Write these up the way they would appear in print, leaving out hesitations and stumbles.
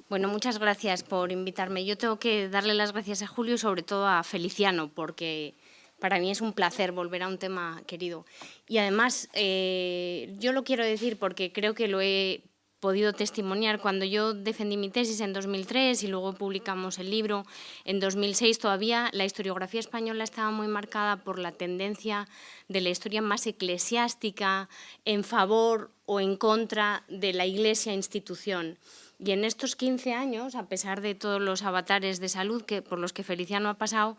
Bueno, muchas gracias por invitarme. Yo tengo que darle las gracias a Julio y sobre todo a Feliciano, porque para mí es un placer volver a un tema querido. Y además, yo lo quiero decir porque creo que lo he podido testimoniar. Cuando yo defendí mi tesis en 2003 y luego publicamos el libro en 2006, todavía la historiografía española estaba muy marcada por la tendencia de la historia más eclesiástica en favor o en contra de la Iglesia institución. Y en estos 15 años, a pesar de todos los avatares de salud por los que Feliciano ha pasado,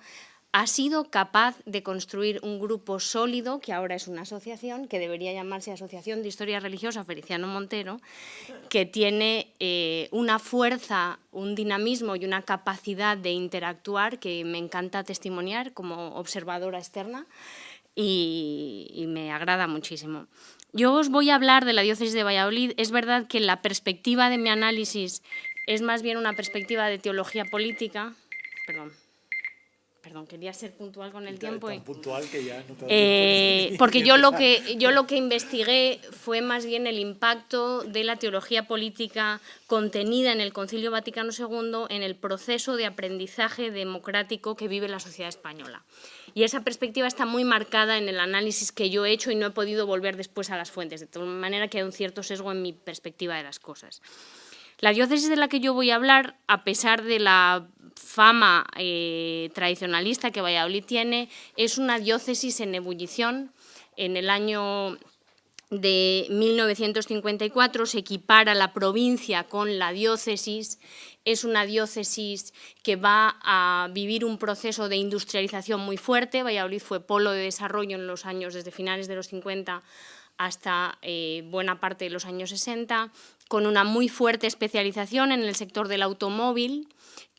ha sido capaz de construir un grupo sólido, que ahora es una asociación, que debería llamarse Asociación de Historia Religiosa Feliciano Montero, que tiene una fuerza, un dinamismo y una capacidad de interactuar que me encanta testimoniar como observadora externa y me agrada muchísimo. Yo os voy a hablar de la diócesis de Valladolid. Es verdad que la perspectiva de mi análisis es más bien una perspectiva de teología política. Perdón, quería ser puntual con el tiempo. Tan puntual que ya no te da tiempo porque yo lo que investigué fue más bien el impacto de la teología política contenida en el Concilio Vaticano II en el proceso de aprendizaje democrático que vive la sociedad española. Y esa perspectiva está muy marcada en el análisis que yo he hecho y no he podido volver después a las fuentes, de tal manera que hay un cierto sesgo en mi perspectiva de las cosas. La diócesis de la que yo voy a hablar, a pesar de la fama tradicionalista que Valladolid tiene, es una diócesis en ebullición. En el año de 1954 se equipara la provincia con la diócesis. Es una diócesis que va a vivir un proceso de industrialización muy fuerte. Valladolid fue polo de desarrollo en los años, desde finales de los 50 hasta buena parte de los años 60, con una muy fuerte especialización en el sector del automóvil,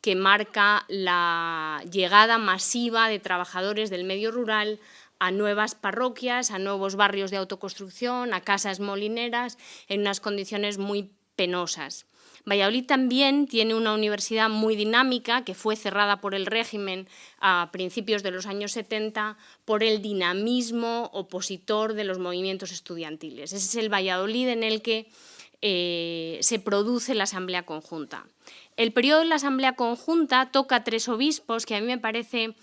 que marca la llegada masiva de trabajadores del medio rural a nuevas parroquias, a nuevos barrios de autoconstrucción, a casas molineras, en unas condiciones muy penosas. Valladolid también tiene una universidad muy dinámica que fue cerrada por el régimen a principios de los años 70 por el dinamismo opositor de los movimientos estudiantiles. Ese es el Valladolid en el que se produce la Asamblea Conjunta. El periodo de la Asamblea Conjunta toca 3 obispos que a mí me parece...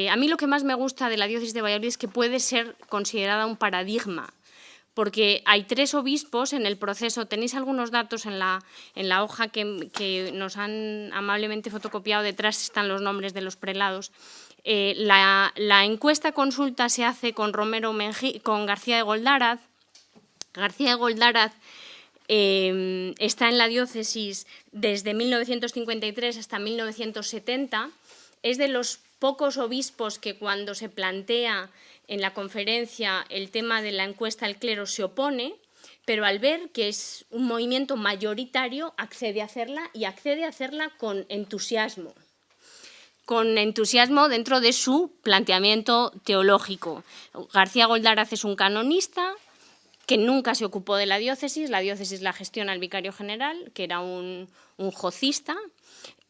a mí lo que más me gusta de la diócesis de Valladolid es que puede ser considerada un paradigma, porque hay 3 obispos en el proceso. Tenéis algunos datos en la hoja que nos han amablemente fotocopiado. Detrás están los nombres de los prelados. La encuesta consulta se hace con con García de Goldaraz. García de Goldaraz está en la diócesis desde 1953 hasta 1970. Es de los pocos obispos que cuando se plantea en la conferencia el tema de la encuesta al clero se opone, pero al ver que es un movimiento mayoritario accede a hacerla y accede a hacerla con entusiasmo dentro de su planteamiento teológico. García Goldaraz es un canonista que nunca se ocupó de la diócesis la gestiona el vicario general, que era un jocista.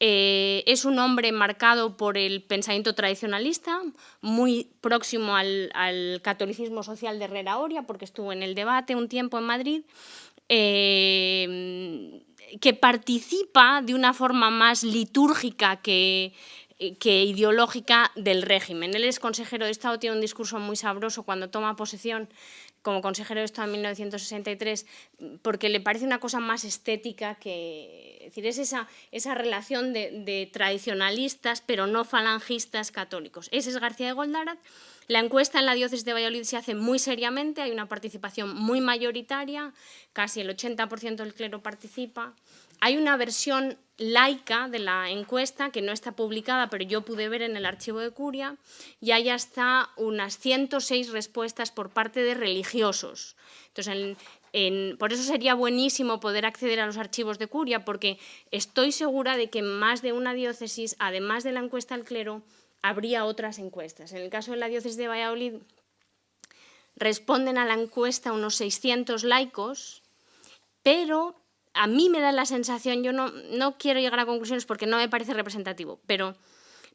Es un hombre marcado por el pensamiento tradicionalista, muy próximo al catolicismo social de Herrera Oria, porque estuvo en el debate un tiempo en Madrid, que participa de una forma más litúrgica que ideológica del régimen. Él es consejero de Estado, tiene un discurso muy sabroso cuando toma posesión como consejero de Estado en 1963, porque le parece una cosa más estética que... Es decir, es esa relación de tradicionalistas, pero no falangistas católicos. Ese es García de Goldaraz. La encuesta en la diócesis de Valladolid se hace muy seriamente, hay una participación muy mayoritaria, casi el 80% del clero participa. Hay una versión laica de la encuesta que no está publicada, pero yo pude ver en el archivo de Curia, y hay hasta unas 106 respuestas por parte de religiosos. Entonces, por eso sería buenísimo poder acceder a los archivos de Curia, porque estoy segura de que en más de una diócesis, además de la encuesta al clero, habría otras encuestas. En el caso de la diócesis de Valladolid, responden a la encuesta unos 600 laicos, pero a mí me da la sensación, yo no quiero llegar a conclusiones porque no me parece representativo, pero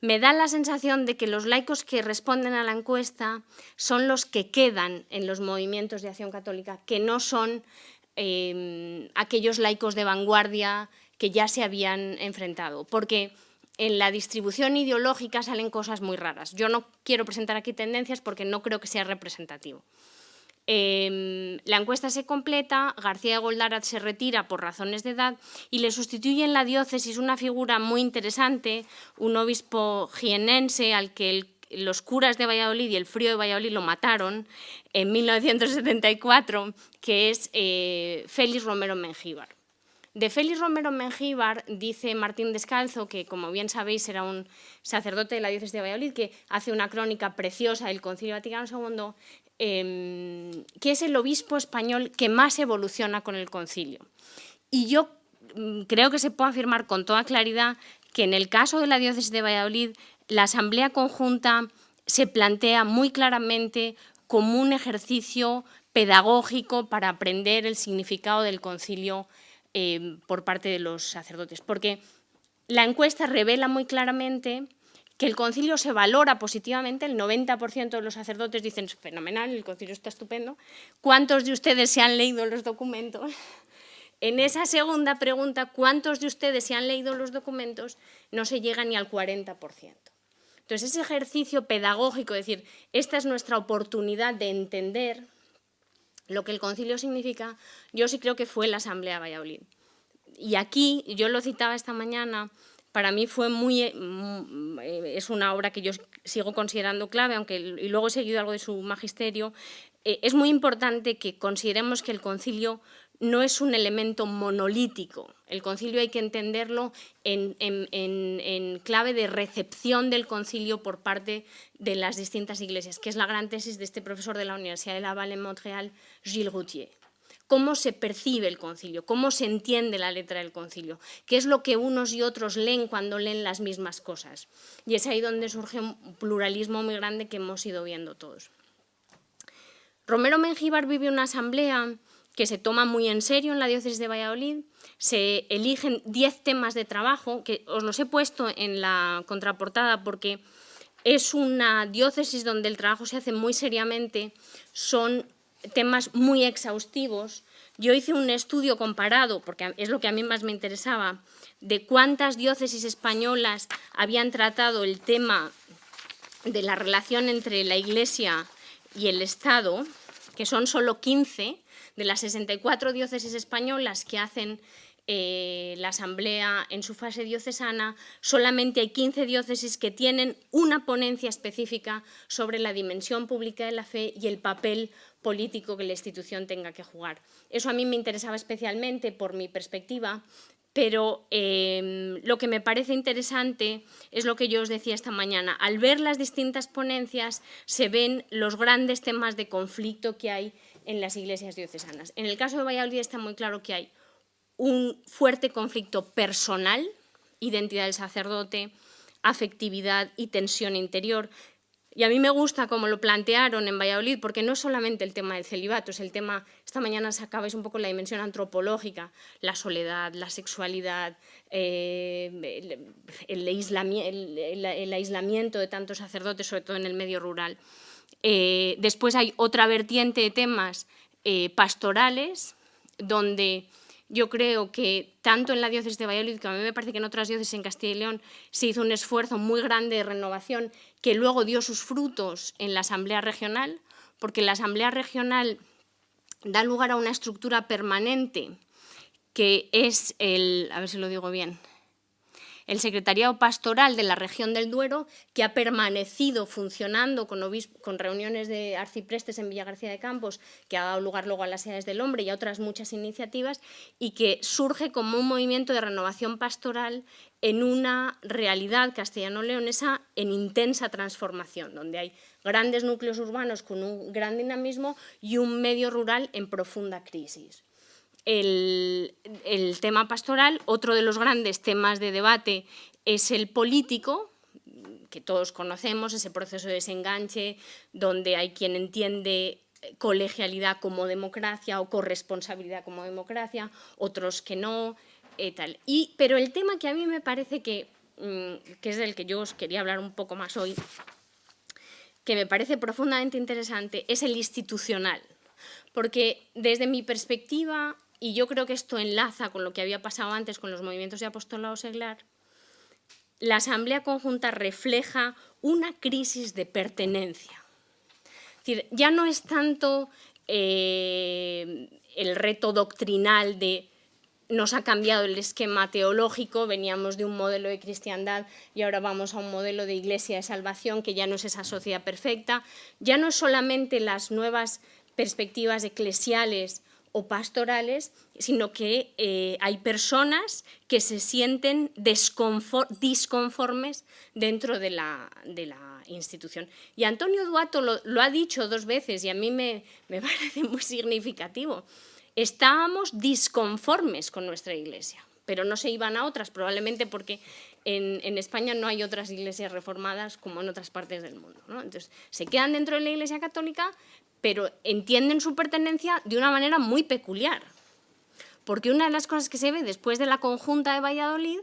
me da la sensación de que los laicos que responden a la encuesta son los que quedan en los movimientos de acción católica, que no son aquellos laicos de vanguardia que ya se habían enfrentado, porque en la distribución ideológica salen cosas muy raras. Yo no quiero presentar aquí tendencias porque no creo que sea representativo. La encuesta se completa, García de Goldaraz se retira por razones de edad y le sustituye en la diócesis una figura muy interesante, un obispo jienense al que los curas de Valladolid y el frío de Valladolid lo mataron en 1974, que es Félix Romero Mengíbar. De Félix Romero Mengíbar dice Martín Descalzo, que como bien sabéis era un sacerdote de la diócesis de Valladolid, que hace una crónica preciosa del Concilio Vaticano II, que es el obispo español que más evoluciona con el concilio. Y yo creo que se puede afirmar con toda claridad que en el caso de la diócesis de Valladolid, la Asamblea Conjunta se plantea muy claramente como un ejercicio pedagógico para aprender el significado del concilio por parte de los sacerdotes, porque la encuesta revela muy claramente que el concilio se valora positivamente, el 90% de los sacerdotes dicen fenomenal, el concilio está estupendo. ¿Cuántos de ustedes se han leído los documentos? En esa segunda pregunta, ¿cuántos de ustedes se han leído los documentos? No se llega ni al 40%. Entonces, ese ejercicio pedagógico, es decir, esta es nuestra oportunidad de entender lo que el concilio significa, yo sí creo que fue la Asamblea de Valladolid. Y aquí, yo lo citaba esta mañana, para mí fue es una obra que yo sigo considerando clave, aunque y luego he seguido algo de su magisterio. Es muy importante que consideremos que el concilio no es un elemento monolítico. El concilio hay que entenderlo en clave de recepción del concilio por parte de las distintas iglesias, que es la gran tesis de este profesor de la Universidad de Laval en Montreal, Gilles Routier. Cómo se percibe el concilio, cómo se entiende la letra del concilio, qué es lo que unos y otros leen cuando leen las mismas cosas. Y es ahí donde surge un pluralismo muy grande que hemos ido viendo todos. Romero Mengíbar vive una asamblea que se toma muy en serio en la diócesis de Valladolid. Se eligen 10 temas de trabajo, que os los he puesto en la contraportada porque es una diócesis donde el trabajo se hace muy seriamente, son temas muy exhaustivos. Yo hice un estudio comparado, porque es lo que a mí más me interesaba, de cuántas diócesis españolas habían tratado el tema de la relación entre la Iglesia y el Estado, que son solo 15 de las 64 diócesis españolas que hacen la asamblea en su fase diocesana. Solamente hay 15 diócesis que tienen una ponencia específica sobre la dimensión pública de la fe y el papel político que la institución tenga que jugar. Eso a mí me interesaba especialmente por mi perspectiva, pero lo que me parece interesante es lo que yo os decía esta mañana. Al ver las distintas ponencias se ven los grandes temas de conflicto que hay en las iglesias diocesanas. En el caso de Valladolid está muy claro que hay un fuerte conflicto personal, identidad del sacerdote, afectividad y tensión interior. Y a mí me gusta cómo lo plantearon en Valladolid, porque no es solamente el tema del celibato, es el tema, esta mañana sacabais un poco la dimensión antropológica, la soledad, la sexualidad, el aislamiento de tantos sacerdotes, sobre todo en el medio rural. Después hay otra vertiente de temas pastorales, donde yo creo que tanto en la diócesis de Valladolid, como a mí me parece que en otras diócesis en Castilla y León, se hizo un esfuerzo muy grande de renovación que luego dio sus frutos en la asamblea regional, porque la asamblea regional da lugar a una estructura permanente que es a ver si lo digo bien, el secretariado pastoral de la región del Duero, que ha permanecido funcionando con reuniones de arciprestes en Villagarcía de Campos, que ha dado lugar luego a las Edades del Hombre y a otras muchas iniciativas, y que surge como un movimiento de renovación pastoral en una realidad castellano-leonesa en intensa transformación, donde hay grandes núcleos urbanos con un gran dinamismo y un medio rural en profunda crisis. El tema pastoral, otro de los grandes temas de debate es el político, que todos conocemos, ese proceso de desenganche, donde hay quien entiende colegialidad como democracia o corresponsabilidad como democracia, otros que no, tal. Pero el tema que a mí me parece que es del que yo os quería hablar un poco más hoy, que me parece profundamente interesante, es el institucional. Porque desde mi perspectiva, y yo creo que esto enlaza con lo que había pasado antes con los movimientos de apostolado seglar, la Asamblea Conjunta refleja una crisis de pertenencia. Es decir, ya no es tanto el reto doctrinal de nos ha cambiado el esquema teológico, veníamos de un modelo de cristiandad y ahora vamos a un modelo de iglesia de salvación, que ya no es esa sociedad perfecta, ya no es solamente las nuevas perspectivas eclesiales o pastorales, sino que hay personas que se sienten disconformes dentro de la institución. Y Antonio Duato lo ha dicho 2 veces y a mí me parece muy significativo. Estábamos disconformes con nuestra iglesia, pero no se iban a otras, probablemente porque en España no hay otras iglesias reformadas como en otras partes del mundo, ¿no? Entonces, se quedan dentro de la Iglesia Católica, pero entienden su pertenencia de una manera muy peculiar. Porque una de las cosas que se ve después de la Conjunta de Valladolid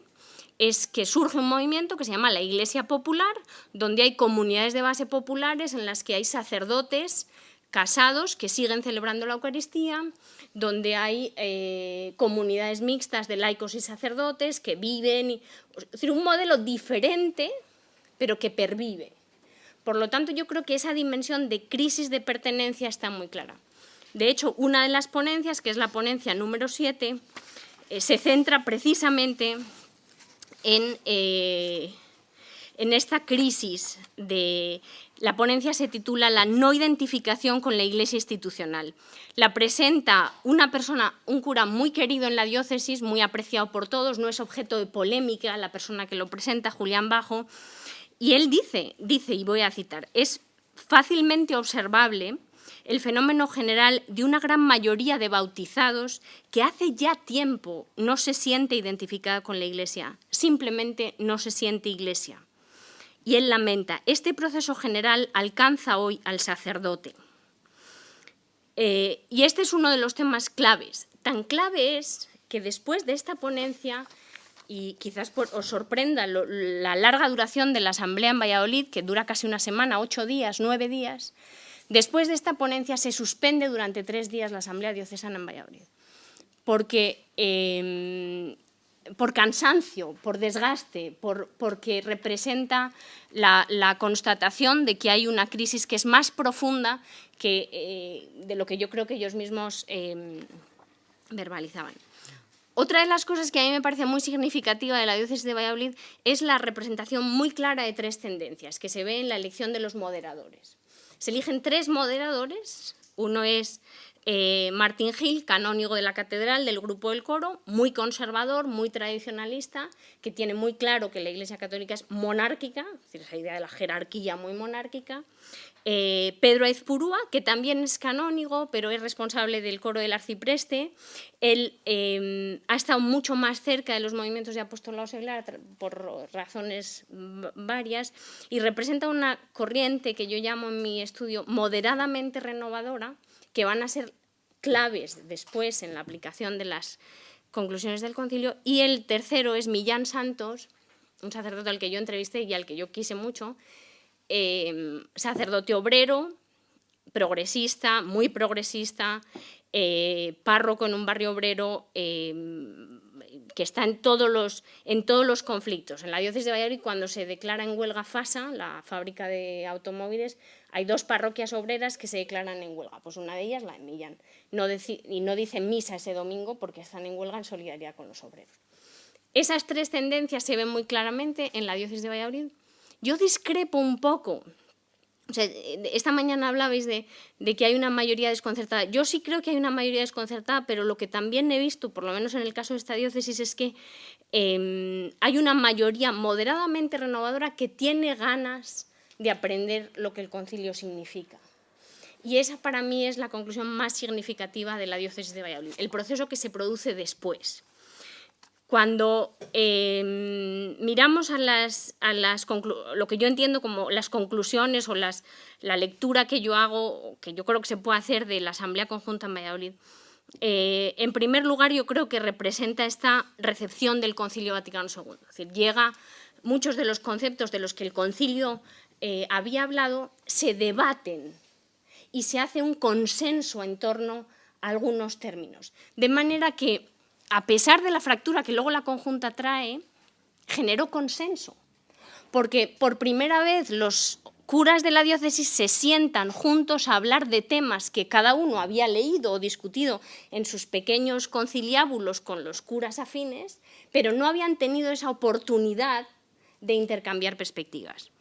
es que surge un movimiento que se llama la Iglesia Popular, donde hay comunidades de base populares en las que hay sacerdotes casados que siguen celebrando la Eucaristía, donde hay comunidades mixtas de laicos y sacerdotes que viven, es decir, un modelo diferente, pero que pervive. Por lo tanto, yo creo que esa dimensión de crisis de pertenencia está muy clara. De hecho, una de las ponencias, que es la ponencia número 7, se centra precisamente en esta crisis de... La ponencia se titula La no identificación con la Iglesia institucional. La presenta una persona, un cura muy querido en la diócesis, muy apreciado por todos, no es objeto de polémica la persona que lo presenta, Julián Bajo, y él dice, y voy a citar, es fácilmente observable el fenómeno general de una gran mayoría de bautizados que hace ya tiempo no se siente identificada con la Iglesia, simplemente no se siente Iglesia. Y él lamenta, este proceso general alcanza hoy al sacerdote. Y este es uno de los temas claves. Tan clave es que después de esta ponencia, y quizás os sorprenda la larga duración de la Asamblea en Valladolid, que dura casi una semana, 8 días, 9 días, después de esta ponencia se suspende durante 3 días la Asamblea Diocesana en Valladolid. Porque... por cansancio, por desgaste, porque representa la constatación de que hay una crisis que es más profunda que de lo que yo creo que ellos mismos verbalizaban. Otra de las cosas que a mí me parece muy significativa de la diócesis de Valladolid es la representación muy clara de 3 tendencias que se ve en la elección de los moderadores. Se eligen 3 moderadores, uno es Martín Gil, canónigo de la catedral del grupo del coro, muy conservador, muy tradicionalista, que tiene muy claro que la Iglesia Católica es monárquica, es decir, esa idea de la jerarquía muy monárquica. Pedro Aizpurúa, que también es canónigo, pero es responsable del coro del arcipreste. Él ha estado mucho más cerca de los movimientos de apostolado seglar por razones varias y representa una corriente que yo llamo en mi estudio moderadamente renovadora, que van a ser claves después en la aplicación de las conclusiones del concilio. Y el tercero es Millán Santos, un sacerdote al que yo entrevisté y al que yo quise mucho, sacerdote obrero, progresista, muy progresista, párroco en un barrio obrero, que está en todos los conflictos. En la diócesis de Valladolid, cuando se declara en huelga FASA, la fábrica de automóviles, hay 2 parroquias obreras que se declaran en huelga. Pues una de ellas, la de Millán. Y no dicen misa ese domingo porque están en huelga en solidaridad con los obreros. Esas 3 tendencias se ven muy claramente en la diócesis de Valladolid. Yo discrepo un poco. O sea, esta mañana hablabais de que hay una mayoría desconcertada. Yo sí creo que hay una mayoría desconcertada, pero lo que también he visto, por lo menos en el caso de esta diócesis, es que hay una mayoría moderadamente renovadora que tiene ganas de aprender lo que el concilio significa. Y esa para mí es la conclusión más significativa de la diócesis de Valladolid, el proceso que se produce después. Cuando miramos a lo que yo entiendo como las conclusiones o la lectura que yo hago, que yo creo que se puede hacer de la Asamblea Conjunta en Valladolid, en primer lugar yo creo que representa esta recepción del Concilio Vaticano II. Es decir, llega muchos de los conceptos de los que el concilio había hablado, se debaten y se hace un consenso en torno algunos términos. De manera que, a pesar de la fractura que luego la conjunta trae, generó consenso, porque por primera vez los curas de la diócesis se sientan juntos a hablar de temas que cada uno había leído o discutido en sus pequeños conciliábulos con los curas afines, pero no habían tenido esa oportunidad de intercambiar perspectivas.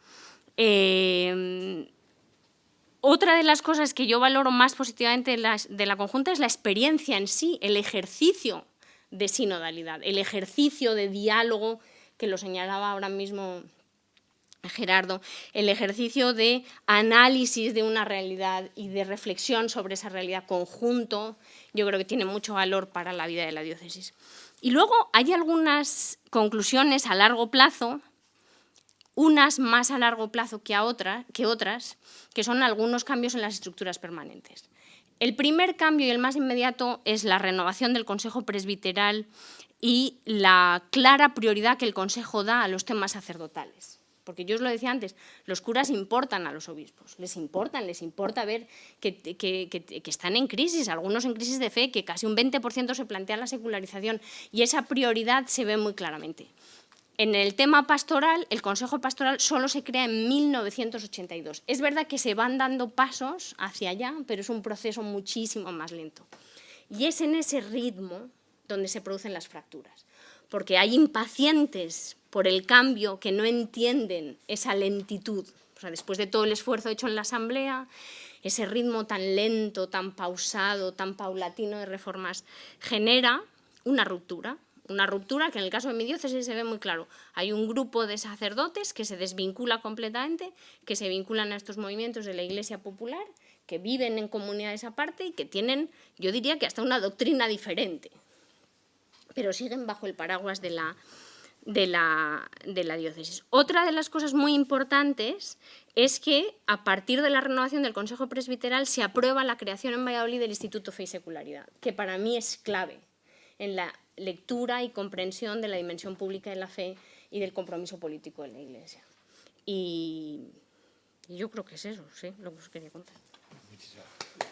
Otra de las cosas que yo valoro más positivamente de la conjunta es la experiencia en sí, el ejercicio de sinodalidad, el ejercicio de diálogo, que lo señalaba ahora mismo Gerardo, el ejercicio de análisis de una realidad y de reflexión sobre esa realidad conjunto, yo creo que tiene mucho valor para la vida de la diócesis. Y luego hay algunas conclusiones a largo plazo, unas más a largo plazo que otras, que son algunos cambios en las estructuras permanentes. El primer cambio y el más inmediato es la renovación del Consejo Presbiteral y la clara prioridad que el Consejo da a los temas sacerdotales. Porque yo os lo decía antes, los curas importan a los obispos, les importa ver que están en crisis, algunos en crisis de fe, que casi un 20% se plantea la secularización, y esa prioridad se ve muy claramente. En el tema pastoral, el Consejo Pastoral solo se crea en 1982. Es verdad que se van dando pasos hacia allá, pero es un proceso muchísimo más lento. Y es en ese ritmo donde se producen las fracturas, porque hay impacientes por el cambio que no entienden esa lentitud. O sea, después de todo el esfuerzo hecho en la Asamblea, ese ritmo tan lento, tan pausado, tan paulatino de reformas genera una ruptura que en el caso de mi diócesis se ve muy claro. Hay un grupo de sacerdotes que se desvincula completamente, que se vinculan a estos movimientos de la Iglesia Popular, que viven en comunidades aparte y que tienen, yo diría que hasta una doctrina diferente, pero siguen bajo el paraguas de la diócesis. Otra de las cosas muy importantes es que a partir de la renovación del Consejo Presbiteral se aprueba la creación en Valladolid del Instituto Fe y Secularidad, que para mí es clave en la lectura y comprensión de la dimensión pública de la fe y del compromiso político de la Iglesia. Y yo creo que es eso, sí, lo que os quería contar. Muchísimas gracias.